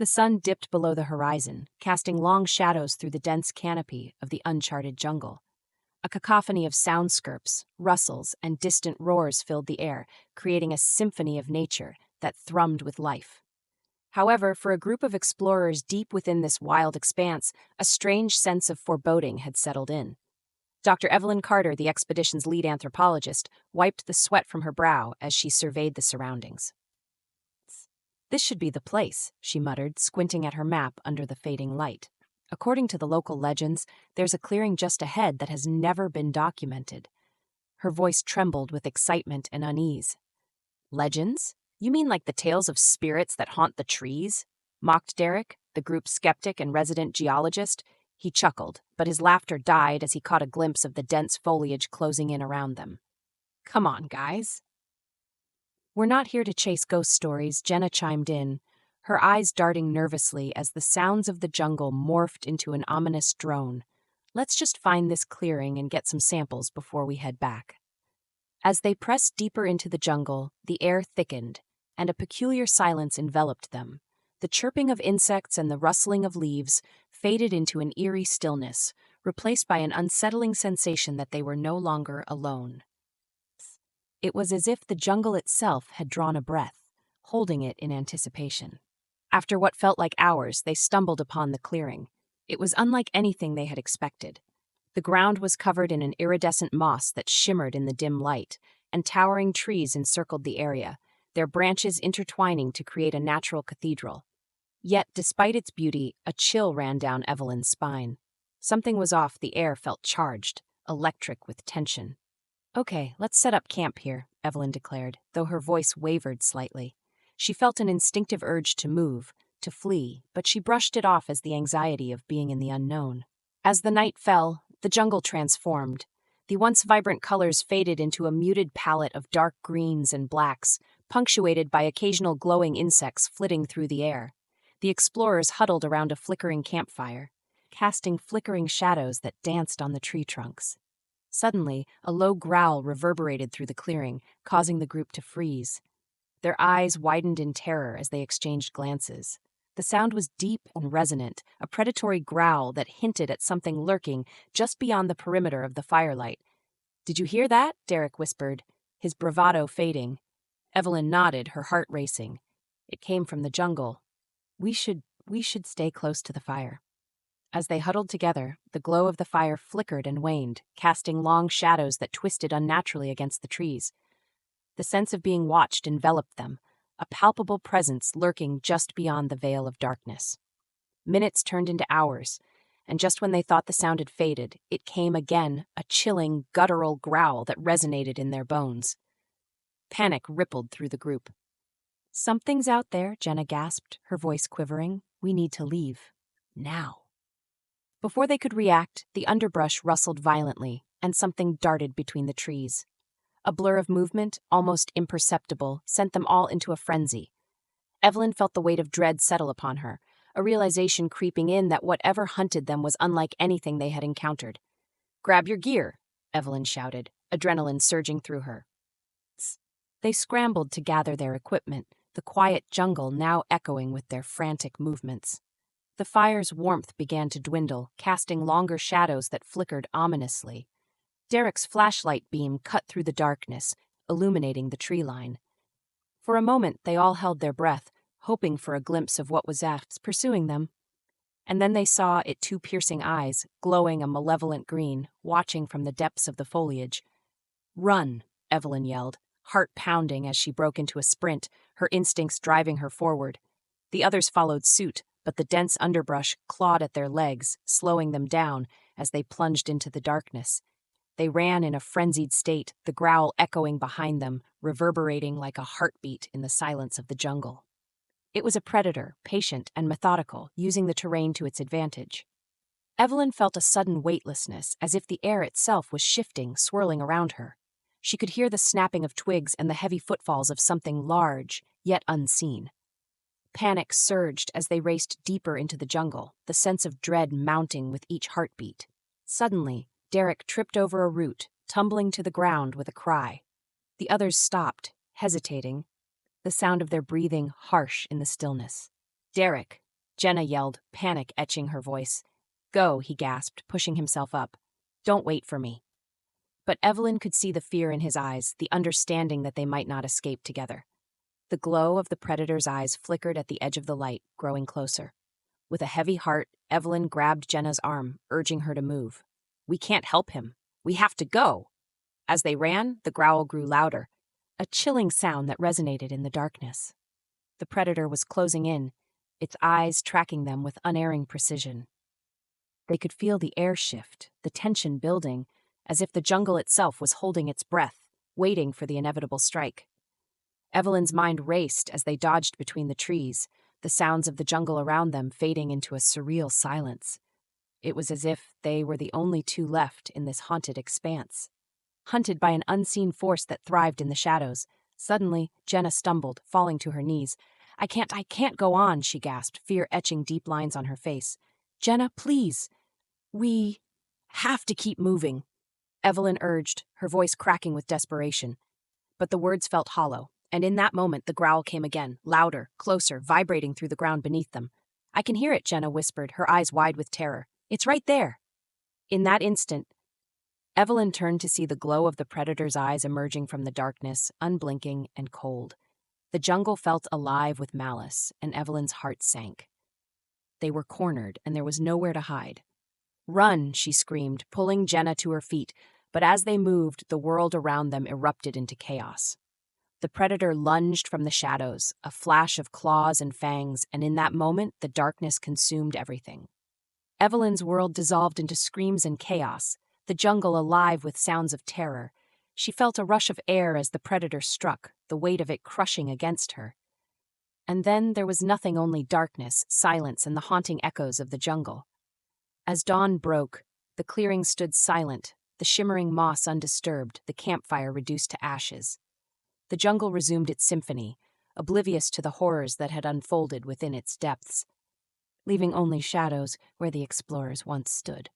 The sun dipped below the horizon, casting long shadows through the dense canopy of the uncharted jungle. A cacophony of soundscapes, rustles, and distant roars filled the air, creating a symphony of nature that thrummed with life. However, for a group of explorers deep within this wild expanse, a strange sense of foreboding had settled in. Dr. Evelyn Carter, the expedition's lead anthropologist, wiped the sweat from her brow as she surveyed the surroundings. "This should be the place," she muttered, squinting at her map under the fading light. "According to the local legends, there's a clearing just ahead that has never been documented." Her voice trembled with excitement and unease. "Legends? You mean like the tales of spirits that haunt the trees?" mocked Derek, the group's skeptic and resident geologist. He chuckled, but his laughter died as he caught a glimpse of the dense foliage closing in around them. "Come on, guys." "We're not here to chase ghost stories," Jenna chimed in, her eyes darting nervously as the sounds of the jungle morphed into an ominous drone. "Let's just find this clearing and get some samples before we head back." As they pressed deeper into the jungle, the air thickened, and a peculiar silence enveloped them. The chirping of insects and the rustling of leaves faded into an eerie stillness, replaced by an unsettling sensation that they were no longer alone. It was as if the jungle itself had drawn a breath, holding it in anticipation. After what felt like hours, they stumbled upon the clearing. It was unlike anything they had expected. The ground was covered in an iridescent moss that shimmered in the dim light, and towering trees encircled the area, their branches intertwining to create a natural cathedral. Yet, despite its beauty, a chill ran down Evelyn's spine. Something was off. The air felt charged, electric with tension. "Okay, let's set up camp here," Evelyn declared, though her voice wavered slightly. She felt an instinctive urge to move, to flee, but she brushed it off as the anxiety of being in the unknown. As the night fell, the jungle transformed. The once vibrant colors faded into a muted palette of dark greens and blacks, punctuated by occasional glowing insects flitting through the air. The explorers huddled around a flickering campfire, casting flickering shadows that danced on the tree trunks. Suddenly, a low growl reverberated through the clearing, causing the group to freeze. Their eyes widened in terror as they exchanged glances. The sound was deep and resonant, a predatory growl that hinted at something lurking just beyond the perimeter of the firelight. "Did you hear that?" Derek whispered, his bravado fading. Evelyn nodded, her heart racing. It came from the jungle. We should stay close to the fire." As they huddled together, the glow of the fire flickered and waned, casting long shadows that twisted unnaturally against the trees. The sense of being watched enveloped them, a palpable presence lurking just beyond the veil of darkness. Minutes turned into hours, and just when they thought the sound had faded, it came again, a chilling, guttural growl that resonated in their bones. Panic rippled through the group. "Something's out there," Jenna gasped, her voice quivering. "We need to leave. Now." Before they could react, the underbrush rustled violently, and something darted between the trees. A blur of movement, almost imperceptible, sent them all into a frenzy. Evelyn felt the weight of dread settle upon her, a realization creeping in that whatever hunted them was unlike anything they had encountered. "Grab your gear," Evelyn shouted, adrenaline surging through her. They scrambled to gather their equipment, the quiet jungle now echoing with their frantic movements. The fire's warmth began to dwindle, casting longer shadows that flickered ominously. Derek's flashlight beam cut through the darkness, illuminating the tree line. For a moment, they all held their breath, hoping for a glimpse of what was pursuing them. And then they saw its two piercing eyes, glowing a malevolent green, watching from the depths of the foliage. "Run," Evelyn yelled, heart pounding as she broke into a sprint, her instincts driving her forward. The others followed suit, but the dense underbrush clawed at their legs, slowing them down as they plunged into the darkness. They ran in a frenzied state, the growl echoing behind them, reverberating like a heartbeat in the silence of the jungle. It was a predator, patient and methodical, using the terrain to its advantage. Evelyn felt a sudden weightlessness, as if the air itself was shifting, swirling around her. She could hear the snapping of twigs and the heavy footfalls of something large, yet unseen. Panic surged as they raced deeper into the jungle, the sense of dread mounting with each heartbeat. Suddenly, Derek tripped over a root, tumbling to the ground with a cry. The others stopped, hesitating, the sound of their breathing harsh in the stillness. "Derek," Jenna yelled, panic etching her voice. Go, he gasped, pushing himself up. Don't wait for me. But Evelyn could see the fear in his eyes, the understanding that they might not escape together. The glow of the predator's eyes flickered at the edge of the light, growing closer. With a heavy heart, Evelyn grabbed Jenna's arm, urging her to move. We can't help him. We have to go. As they ran, the growl grew louder, a chilling sound that resonated in the darkness. The predator was closing in, its eyes tracking them with unerring precision. They could feel the air shift, the tension building, as if the jungle itself was holding its breath, waiting for the inevitable strike. Evelyn's mind raced as they dodged between the trees, the sounds of the jungle around them fading into a surreal silence. It was as if they were the only two left in this haunted expanse. Hunted by an unseen force that thrived in the shadows, suddenly Jenna stumbled, falling to her knees. I can't go on, she gasped, fear etching deep lines on her face. Jenna, please. We have to keep moving, Evelyn urged, her voice cracking with desperation. But the words felt hollow, and in that moment the growl came again, louder, closer, vibrating through the ground beneath them. I can hear it, Jenna whispered, her eyes wide with terror. It's right there. In that instant, Evelyn turned to see the glow of the predator's eyes emerging from the darkness, unblinking and cold. The jungle felt alive with malice, and Evelyn's heart sank. They were cornered, and there was nowhere to hide. Run, she screamed, pulling Jenna to her feet, but as they moved, the world around them erupted into chaos. The predator lunged from the shadows, a flash of claws and fangs, and in that moment, the darkness consumed everything. Evelyn's world dissolved into screams and chaos, the jungle alive with sounds of terror. She felt a rush of air as the predator struck, the weight of it crushing against her. And then there was nothing, only darkness, silence, and the haunting echoes of the jungle. As dawn broke, the clearing stood silent, the shimmering moss undisturbed, the campfire reduced to ashes. The jungle resumed its symphony, oblivious to the horrors that had unfolded within its depths, leaving only shadows where the explorers once stood.